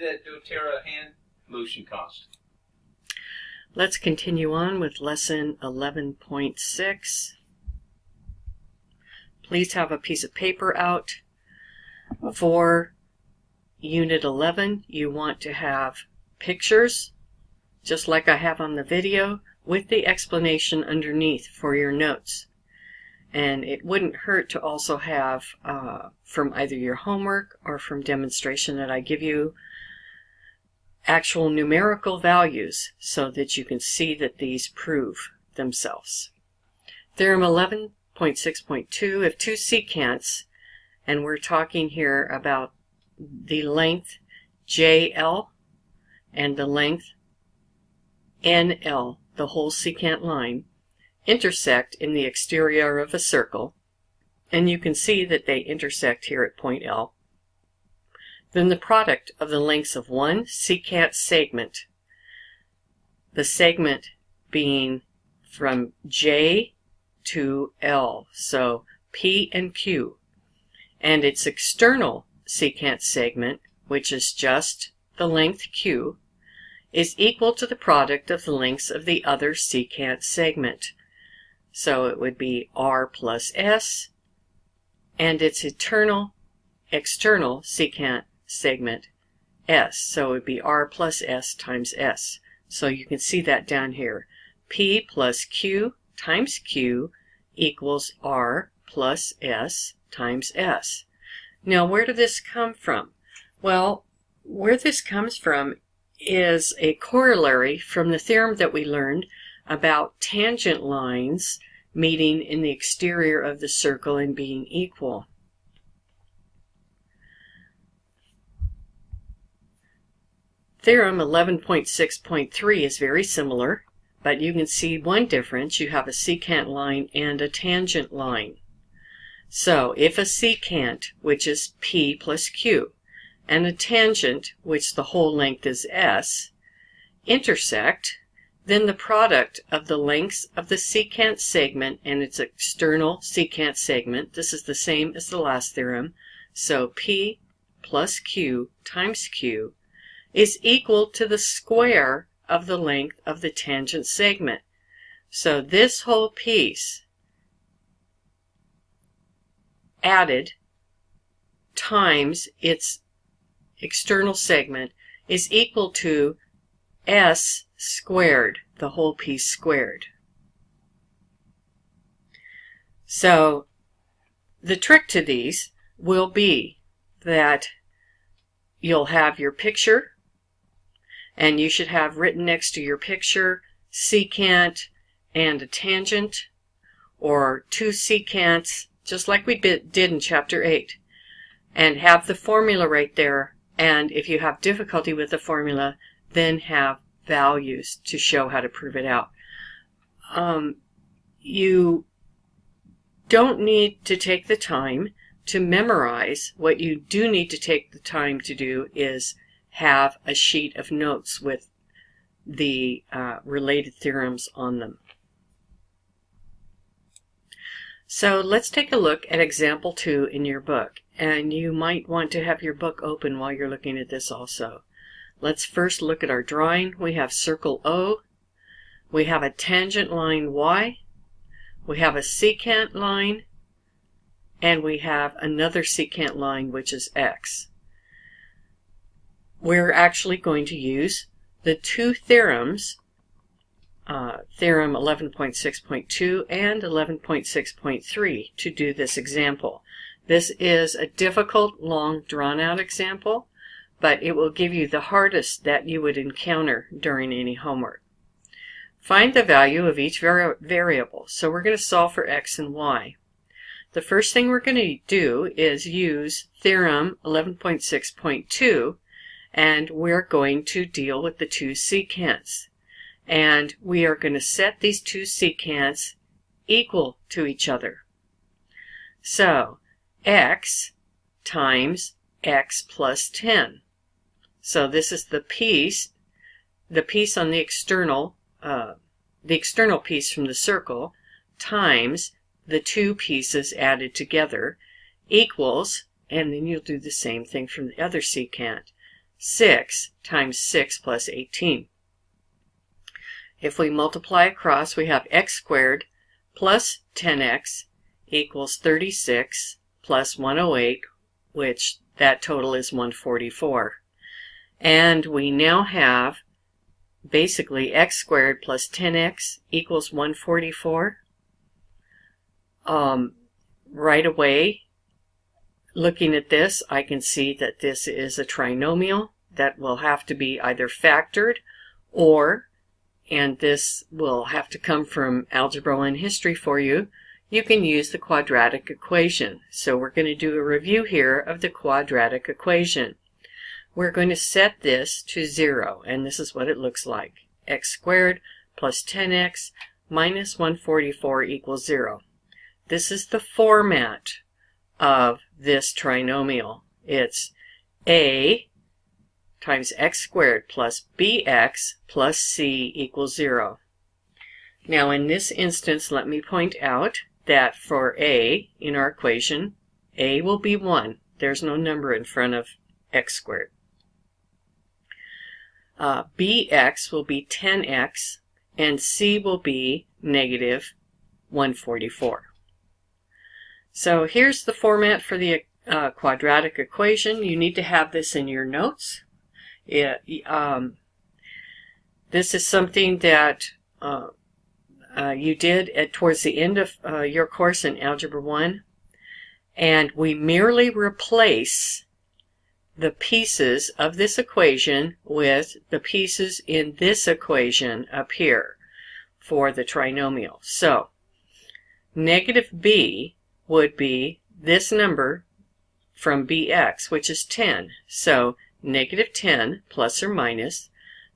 that doTERRA hand lotion cost? Let's continue on with lesson 11.6. Please have a piece of paper out. For Unit 11, you want to have pictures, just like I have on the video, with the explanation underneath for your notes. And it wouldn't hurt to also have, from either your homework or from demonstration that I give you, actual numerical values so that you can see that these prove themselves. Theorem 11.6.2, if two secants, and we're talking here about the length JL and the length NL, the whole secant line, intersect in the exterior of a circle, and you can see that they intersect here at point L, then the product of the lengths of one secant segment, the segment being from J to L, so P and Q, and its external secant segment, which is just the length Q, is equal to the product of the lengths of the other secant segment. So it would be R plus S, and its external secant segment S. So it would be R plus S times S. So you can see that down here. P plus Q times Q equals R plus S times S. Now, where did this come from? Well, where this comes from is a corollary from the theorem that we learned about tangent lines meeting in the exterior of the circle and being equal. Theorem 11.6.3 is very similar, but you can see one difference. You have a secant line and a tangent line. So if a secant, which is P plus Q, and a tangent, which the whole length is S, intersect, then the product of the lengths of the secant segment and its external secant segment, this is the same as the last theorem, so P plus Q times Q, is equal to the square of the length of the tangent segment. So this whole piece added times its external segment is equal to S squared, the whole piece squared. So the trick to these will be that you'll have your picture, and you should have written next to your picture secant and a tangent, or two secants, just like we did in Chapter 8, and have the formula right there. And if you have difficulty with the formula, then have values to show how to prove it out. You don't need to take the time to memorize. What you do need to take the time to do is have a sheet of notes with the related theorems on them. So let's take a look at example 2 in your book, and you might want to have your book open while you're looking at this also. Let's first look at our drawing. We have circle O, we have a tangent line Y, we have a secant line, and we have another secant line, which is X. We're actually going to use the two theorems, Theorem 11.6.2 and 11.6.3, to do this example. This is a difficult, long, drawn-out example, but it will give you the hardest that you would encounter during any homework. Find the value of each variable. So we're going to solve for X and Y. The first thing we're going to do is use Theorem 11.6.2, and we're going to deal with the two secants. And we are going to set these two secants equal to each other. So X times X plus 10. So this is the piece on the external piece from the circle, times the two pieces added together, equals, and then you'll do the same thing from the other secant. 6 times 6 plus 18. If we multiply across, we have x squared plus 10x equals 36 plus 108, which that total is 144. And we now have basically x squared plus 10x equals 144. Right away, looking at this, I can see that this is a trinomial that will have to be either factored or, and this will have to come from Algebra 1 history for you, you can use the quadratic equation. So we're going to do a review here of the quadratic equation. We're going to set this to 0, and this is what it looks like. X squared plus 10x minus 144 equals 0. This is the format of this trinomial. It's a times x squared plus bx plus c equals 0. Now in this instance, let me point out that for a in our equation, a will be 1. There's no number in front of x squared. Bx will be 10x, and c will be negative 144. So here's the format for the quadratic equation. You need to have this in your notes. This is something that you did towards the end of your course in Algebra 1, and we merely replace the pieces of this equation with the pieces in this equation up here for the trinomial. So negative b would be this number from bx, which is 10. So negative 10 plus or minus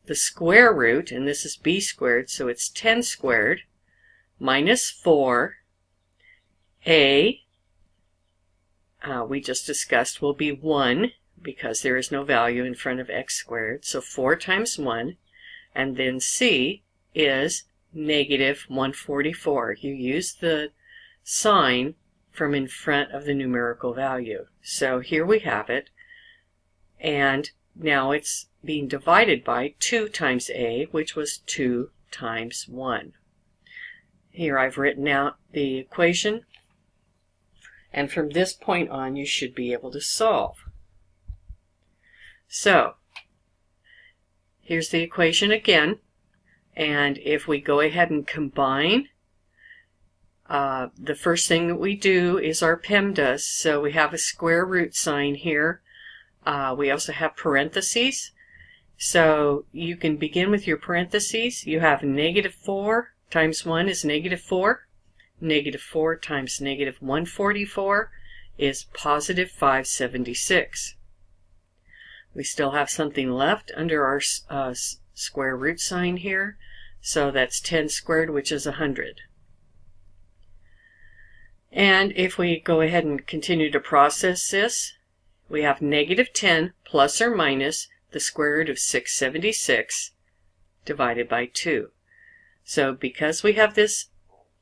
the square root, and this is b squared, so it's 10 squared, minus 4. A, we just discussed, will be 1 because there is no value in front of x squared, so 4 times 1. And then c is negative 144. You use the sign from in front of the numerical value. So here we have it, and now it's being divided by 2 times a, which was 2 times 1. Here I've written out the equation, and from this point on you should be able to solve. So here's the equation again, and if we go ahead and combine, the first thing that we do is our PEMDAS. So we have a square root sign here. We also have parentheses. So you can begin with your parentheses. You have negative 4 times 1 is negative 4. Negative 4 times negative 144 is positive 576. We still have something left under our square root sign here. So that's 10 squared, which is 100. And if we go ahead and continue to process this, we have negative 10 plus or minus the square root of 676 divided by 2. So because we have this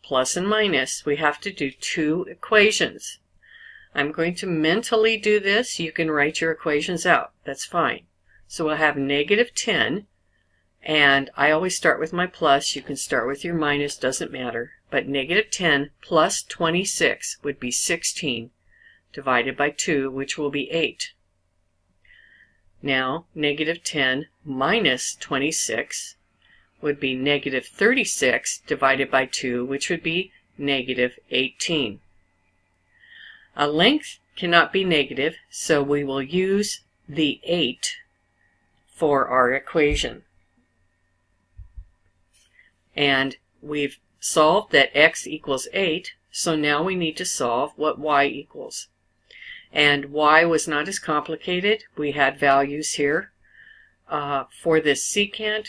plus and minus, we have to do 2 equations. I'm going to mentally do this. You can write your equations out. That's fine. So we'll have negative 10, and I always start with my plus. You can start with your minus, doesn't matter. But negative 10 plus 26 would be 16 divided by 2, which will be 8. Now, negative 10 minus 26 would be negative 36 divided by 2, which would be negative 18. A length cannot be negative, so we will use the 8 for our equation. And we've solved that x equals 8, so now we need to solve what y equals. And y was not as complicated. We had values here for this secant.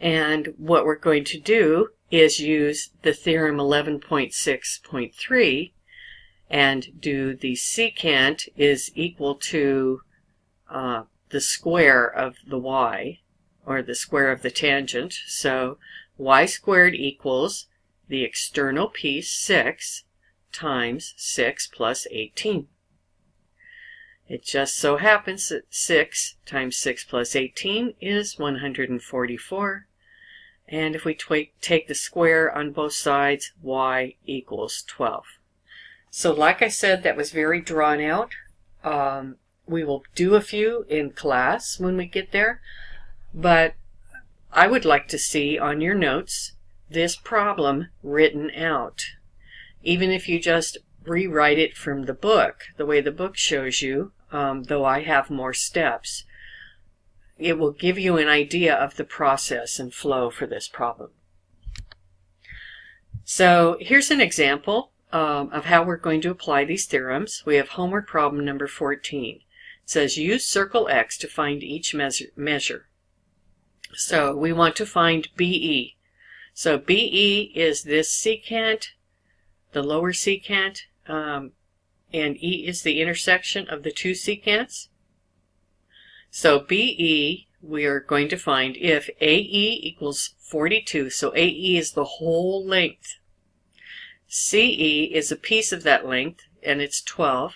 And what we're going to do is use the theorem 11.6.3 and do the secant is equal to the square of the y, or the square of the tangent. So y squared equals the external piece 6 times 6 plus 18. It just so happens that 6 times 6 plus 18 is 144. And if we take the square on both sides, y equals 12. So like I said, that was very drawn out. We will do a few in class when we get there. But I would like to see on your notes this problem written out. Even if you just rewrite it from the book, the way the book shows you, though I have more steps, it will give you an idea of the process and flow for this problem. So here's an example of how we're going to apply these theorems. We have homework problem number 14. It says use circle X to find each measure. So we want to find BE. So BE is this secant, the lower secant, and E is the intersection of the two secants. So BE we are going to find if AE equals 42. So AE is the whole length. CE is a piece of that length, and it's 12.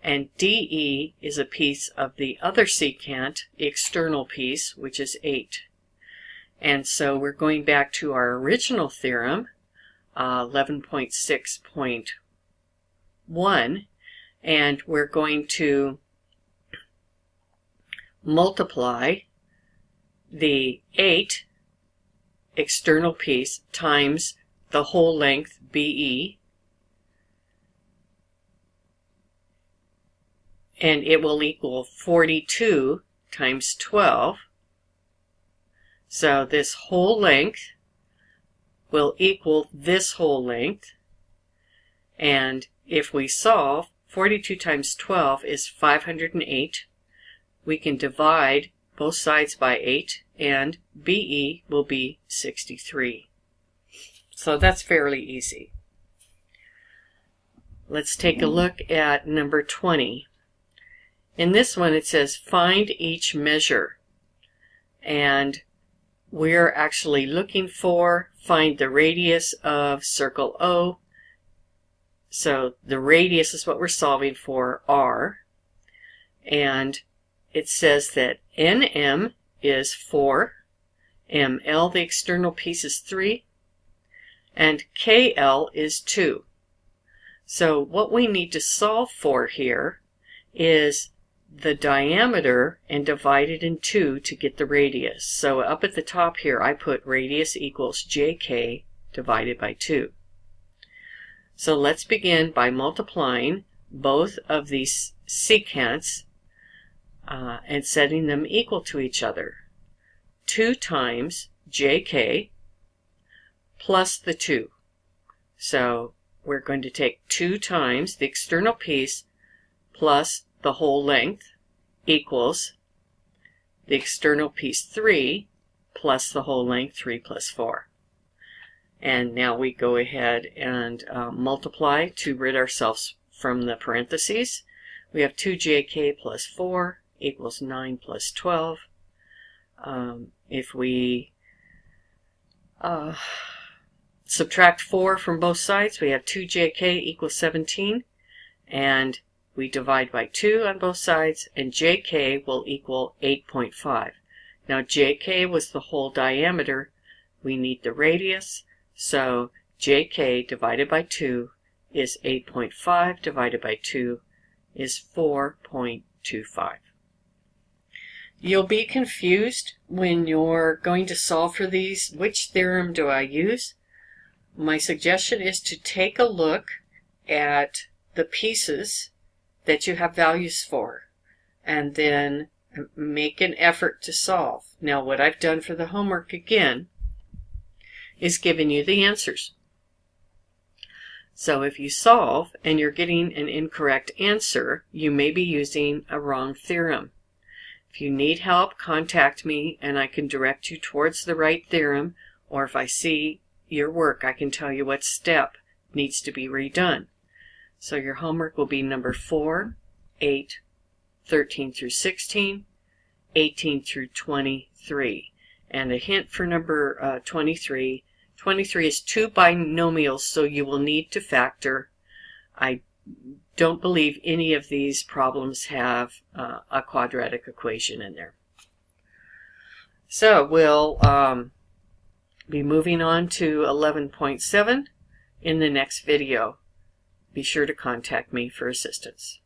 And DE is a piece of the other secant, the external piece, which is 8. And so we're going back to our original theorem, 11.6.1, and we're going to multiply the 8 external piece times the whole length BE, and it will equal 42 times 12. So this whole length will equal this whole length, and if we solve, 42 times 12 is 508. We can divide both sides by 8, and BE will be 63. So that's fairly easy. Let's take a look at number 20. In this one it says find each measure, and we're actually looking for find the radius of circle O. So the radius is what we're solving for, R, and it says that NM is 4, ML, the external piece, is 3, and KL is 2. So what we need to solve for here is the diameter and divide it in 2 to get the radius. So up at the top here I put radius equals JK divided by 2. So let's begin by multiplying both of these secants and setting them equal to each other. 2 times JK plus the 2. So we're going to take 2 times the external piece plus the whole length equals the external piece 3 plus the whole length, 3 plus 4. And now we go ahead and multiply to rid ourselves from the parentheses. We have 2JK plus 4 equals 9 plus 12. If we subtract 4 from both sides, we have 2JK equals 17, and we divide by 2 on both sides, and JK will equal 8.5. Now JK was the whole diameter. We need the radius, so JK divided by 2 is 8.5 divided by 2 is 4.25. You'll be confused when you're going to solve for these. Which theorem do I use? My suggestion is to take a look at the pieces that you have values for and then make an effort to solve. Now what I've done for the homework again is given you the answers. So if you solve and you're getting an incorrect answer, you may be using a wrong theorem. If you need help, contact me and I can direct you towards the right theorem, or if I see your work, I can tell you what step needs to be redone. So your homework will be number 4, 8, 13 through 16, 18 through 23. And a hint for number 23. 23 is 2 binomials, so you will need to factor. I don't believe any of these problems have a quadratic equation in there. So we'll be moving on to 11.7 in the next video. Be sure to contact me for assistance.